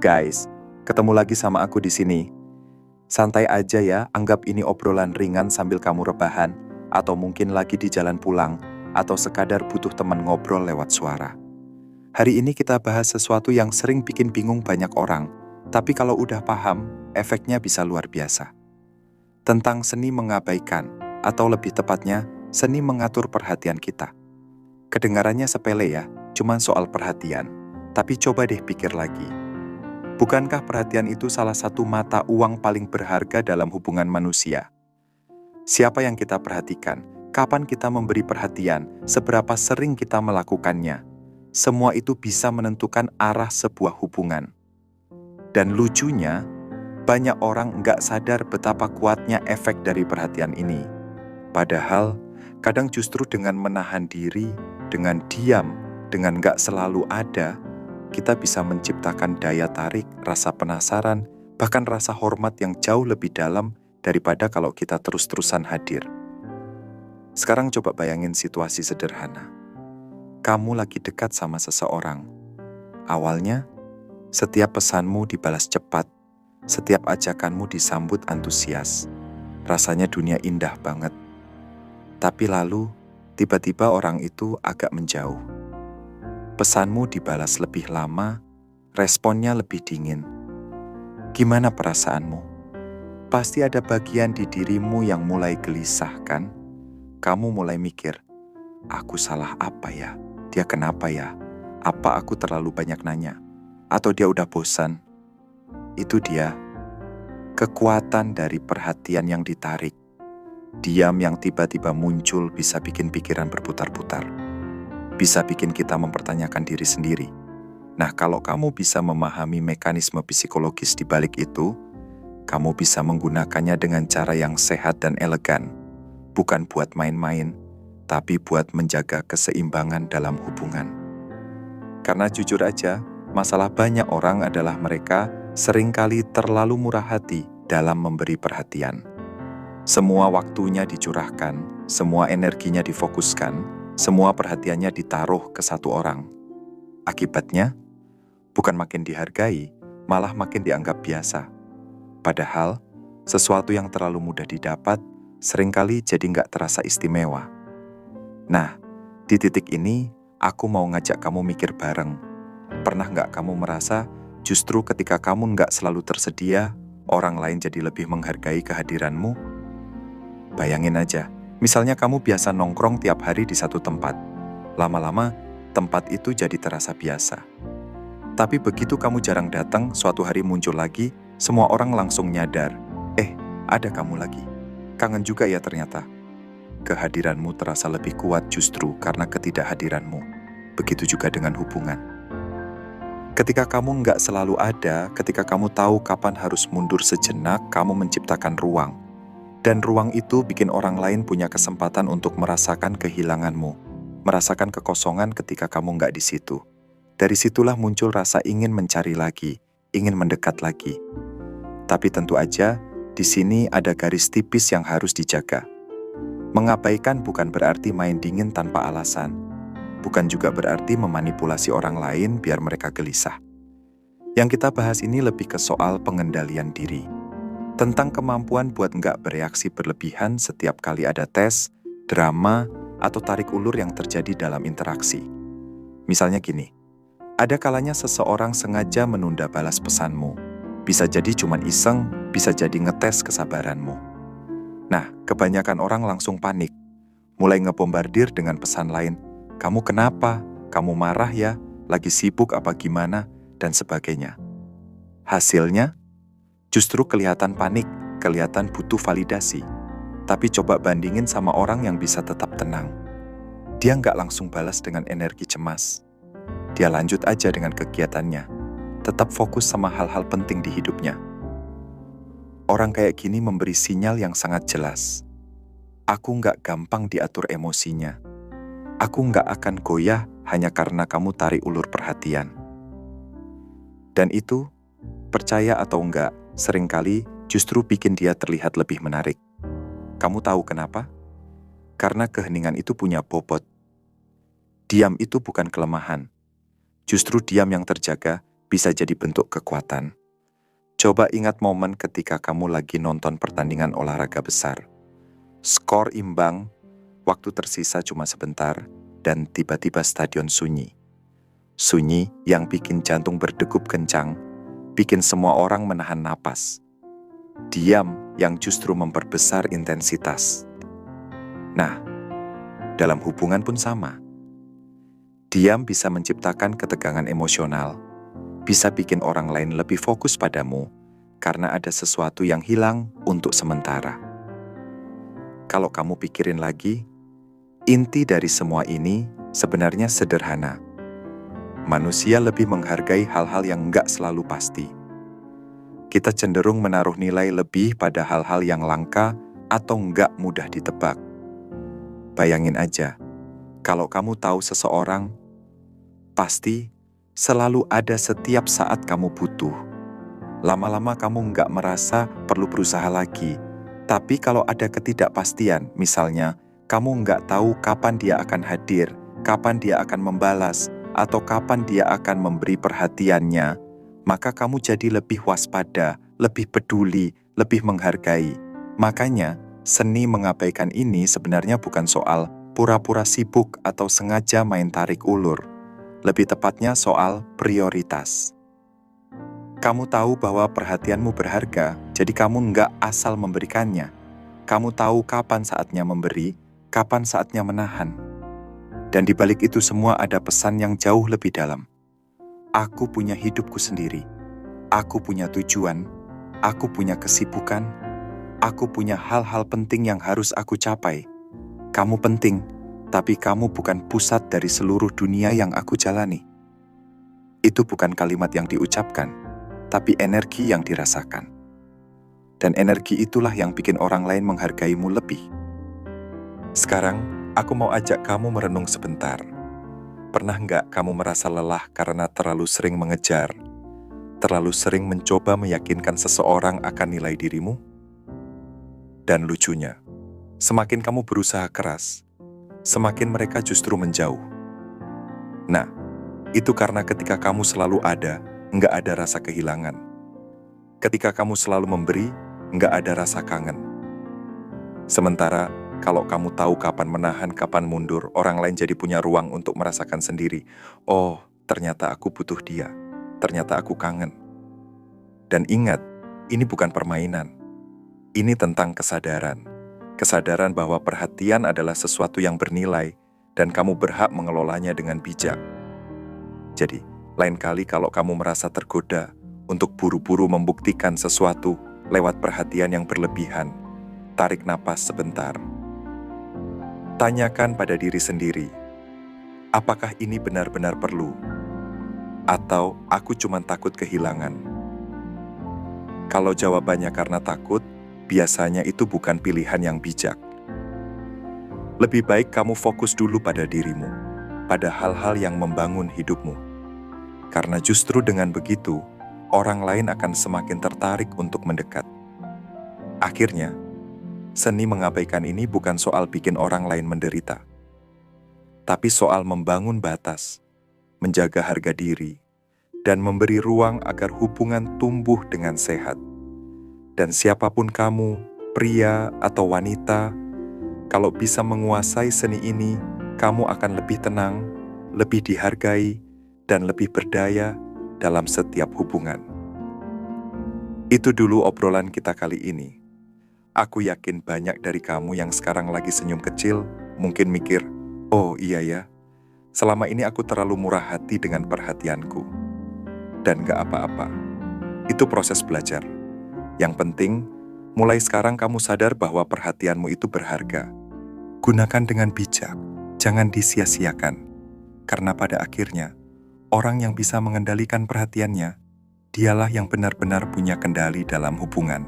Guys, ketemu lagi sama aku di sini. Santai aja ya, anggap ini obrolan ringan sambil kamu rebahan, atau mungkin lagi di jalan pulang, atau sekadar butuh teman ngobrol lewat suara. Hari ini kita bahas sesuatu yang sering bikin bingung banyak orang, tapi kalau udah paham, efeknya bisa luar biasa. Tentang seni mengabaikan, atau lebih tepatnya, seni mengatur perhatian kita. Kedengarannya sepele ya, cuman soal perhatian. Tapi coba deh pikir lagi. Bukankah perhatian itu salah satu mata uang paling berharga dalam hubungan manusia? Siapa yang kita perhatikan? Kapan kita memberi perhatian? Seberapa sering kita melakukannya? Semua itu bisa menentukan arah sebuah hubungan. Dan lucunya, banyak orang nggak sadar betapa kuatnya efek dari perhatian ini. Padahal, kadang justru dengan menahan diri, dengan diam, dengan nggak selalu ada, kita bisa menciptakan daya tarik, rasa penasaran, bahkan rasa hormat yang jauh lebih dalam daripada kalau kita terus-terusan hadir. Sekarang coba bayangin situasi sederhana. Kamu lagi dekat sama seseorang. Awalnya, setiap pesanmu dibalas cepat, setiap ajakanmu disambut antusias. Rasanya dunia indah banget. Tapi lalu, tiba-tiba orang itu agak menjauh. Pesanmu dibalas lebih lama, responnya lebih dingin. Gimana perasaanmu? Pasti ada bagian di dirimu yang mulai gelisah, kan? Kamu mulai mikir, aku salah apa ya? Dia kenapa ya? Apa aku terlalu banyak nanya? Atau dia udah bosan? Itu dia, kekuatan dari perhatian yang ditarik. Diam yang tiba-tiba muncul bisa bikin pikiran berputar-putar. Bisa bikin kita mempertanyakan diri sendiri. Nah, kalau kamu bisa memahami mekanisme psikologis di balik itu, kamu bisa menggunakannya dengan cara yang sehat dan elegan. Bukan buat main-main, tapi buat menjaga keseimbangan dalam hubungan. Karena jujur aja, masalah banyak orang adalah mereka seringkali terlalu murah hati dalam memberi perhatian. Semua waktunya dicurahkan, semua energinya difokuskan, semua perhatiannya ditaruh ke satu orang. Akibatnya, bukan makin dihargai, malah makin dianggap biasa. Padahal, sesuatu yang terlalu mudah didapat, seringkali jadi nggak terasa istimewa. Nah, di titik ini, aku mau ngajak kamu mikir bareng. Pernah nggak kamu merasa, justru ketika kamu nggak selalu tersedia, orang lain jadi lebih menghargai kehadiranmu? Bayangin aja, misalnya kamu biasa nongkrong tiap hari di satu tempat. Lama-lama, tempat itu jadi terasa biasa. Tapi begitu kamu jarang datang, suatu hari muncul lagi, semua orang langsung nyadar, ada kamu lagi. Kangen juga ya ternyata. Kehadiranmu terasa lebih kuat justru karena ketidakhadiranmu. Begitu juga dengan hubungan. Ketika kamu nggak selalu ada, ketika kamu tahu kapan harus mundur sejenak, kamu menciptakan ruang. Dan ruang itu bikin orang lain punya kesempatan untuk merasakan kehilanganmu, merasakan kekosongan ketika kamu nggak di situ. Dari situlah muncul rasa ingin mencari lagi, ingin mendekat lagi. Tapi tentu aja, di sini ada garis tipis yang harus dijaga. Mengabaikan bukan berarti main dingin tanpa alasan. Bukan juga berarti memanipulasi orang lain biar mereka gelisah. Yang kita bahas ini lebih ke soal pengendalian diri. Tentang kemampuan buat nggak bereaksi berlebihan setiap kali ada tes, drama, atau tarik ulur yang terjadi dalam interaksi. Misalnya gini, ada kalanya seseorang sengaja menunda balas pesanmu. Bisa jadi cuman iseng, bisa jadi ngetes kesabaranmu. Nah, kebanyakan orang langsung panik. Mulai ngebombardir dengan pesan lain, kamu kenapa? Kamu marah ya? Lagi sibuk apa gimana? Dan sebagainya. Hasilnya, justru kelihatan panik, kelihatan butuh validasi. Tapi coba bandingin sama orang yang bisa tetap tenang. Dia nggak langsung balas dengan energi cemas. Dia lanjut aja dengan kegiatannya. Tetap fokus sama hal-hal penting di hidupnya. Orang kayak gini memberi sinyal yang sangat jelas. Aku nggak gampang diatur emosinya. Aku nggak akan goyah hanya karena kamu tarik ulur perhatian. Dan itu, percaya atau enggak, seringkali justru bikin dia terlihat lebih menarik. Kamu tahu kenapa? Karena keheningan itu punya bobot. Diam itu bukan kelemahan. Justru diam yang terjaga bisa jadi bentuk kekuatan. Coba ingat momen ketika kamu lagi nonton pertandingan olahraga besar. Skor imbang, waktu tersisa cuma sebentar, dan tiba-tiba stadion sunyi. Sunyi yang bikin jantung berdegup kencang, bikin semua orang menahan napas. Diam yang justru memperbesar intensitas. Nah, dalam hubungan pun sama. Diam bisa menciptakan ketegangan emosional, bisa bikin orang lain lebih fokus padamu karena ada sesuatu yang hilang untuk sementara. Kalau kamu pikirin lagi, inti dari semua ini sebenarnya sederhana. Manusia lebih menghargai hal-hal yang nggak selalu pasti. Kita cenderung menaruh nilai lebih pada hal-hal yang langka atau nggak mudah ditebak. Bayangin aja, kalau kamu tahu seseorang, pasti selalu ada setiap saat kamu butuh. Lama-lama kamu nggak merasa perlu berusaha lagi. Tapi kalau ada ketidakpastian, misalnya kamu nggak tahu kapan dia akan hadir, kapan dia akan membalas, atau kapan dia akan memberi perhatiannya, maka kamu jadi lebih waspada, lebih peduli, lebih menghargai. Makanya, seni mengabaikan ini sebenarnya bukan soal pura-pura sibuk atau sengaja main tarik ulur. Lebih tepatnya soal prioritas. Kamu tahu bahwa perhatianmu berharga, jadi kamu nggak asal memberikannya. Kamu tahu kapan saatnya memberi, kapan saatnya menahan. Dan di balik itu semua ada pesan yang jauh lebih dalam. Aku punya hidupku sendiri. Aku punya tujuan. Aku punya kesibukan. Aku punya hal-hal penting yang harus aku capai. Kamu penting, tapi kamu bukan pusat dari seluruh dunia yang aku jalani. Itu bukan kalimat yang diucapkan, tapi energi yang dirasakan. Dan energi itulah yang bikin orang lain menghargaimu lebih. Sekarang, aku mau ajak kamu merenung sebentar. Pernah nggak kamu merasa lelah karena terlalu sering mengejar, terlalu sering mencoba meyakinkan seseorang akan nilai dirimu? Dan lucunya, semakin kamu berusaha keras, semakin mereka justru menjauh. Nah, itu karena ketika kamu selalu ada, nggak ada rasa kehilangan. Ketika kamu selalu memberi, nggak ada rasa kangen. Sementara, kalau kamu tahu kapan menahan, kapan mundur, orang lain jadi punya ruang untuk merasakan sendiri. Oh, ternyata aku butuh dia. Ternyata aku kangen. Dan ingat, ini bukan permainan. Ini tentang kesadaran. Kesadaran bahwa perhatian adalah sesuatu yang bernilai dan kamu berhak mengelolanya dengan bijak. Jadi, lain kali kalau kamu merasa tergoda untuk buru-buru membuktikan sesuatu lewat perhatian yang berlebihan, tarik napas sebentar. Tanyakan pada diri sendiri, apakah ini benar-benar perlu? Atau aku cuma takut kehilangan? Kalau jawabannya karena takut, biasanya itu bukan pilihan yang bijak. Lebih baik kamu fokus dulu pada dirimu, pada hal-hal yang membangun hidupmu. Karena justru dengan begitu, orang lain akan semakin tertarik untuk mendekat. Akhirnya, seni mengabaikan ini bukan soal bikin orang lain menderita, tapi soal membangun batas, menjaga harga diri, dan memberi ruang agar hubungan tumbuh dengan sehat. Dan siapapun kamu, pria atau wanita, kalau bisa menguasai seni ini, kamu akan lebih tenang, lebih dihargai, dan lebih berdaya dalam setiap hubungan. Itu dulu obrolan kita kali ini. Aku yakin banyak dari kamu yang sekarang lagi senyum kecil, mungkin mikir, oh iya ya, selama ini aku terlalu murah hati dengan perhatianku. Dan gak apa-apa, itu proses belajar. Yang penting, mulai sekarang kamu sadar bahwa perhatianmu itu berharga. Gunakan dengan bijak, jangan disia-siakan. Karena pada akhirnya, orang yang bisa mengendalikan perhatiannya, dialah yang benar-benar punya kendali dalam hubungan.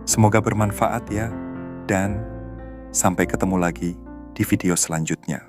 Semoga bermanfaat ya, dan sampai ketemu lagi di video selanjutnya.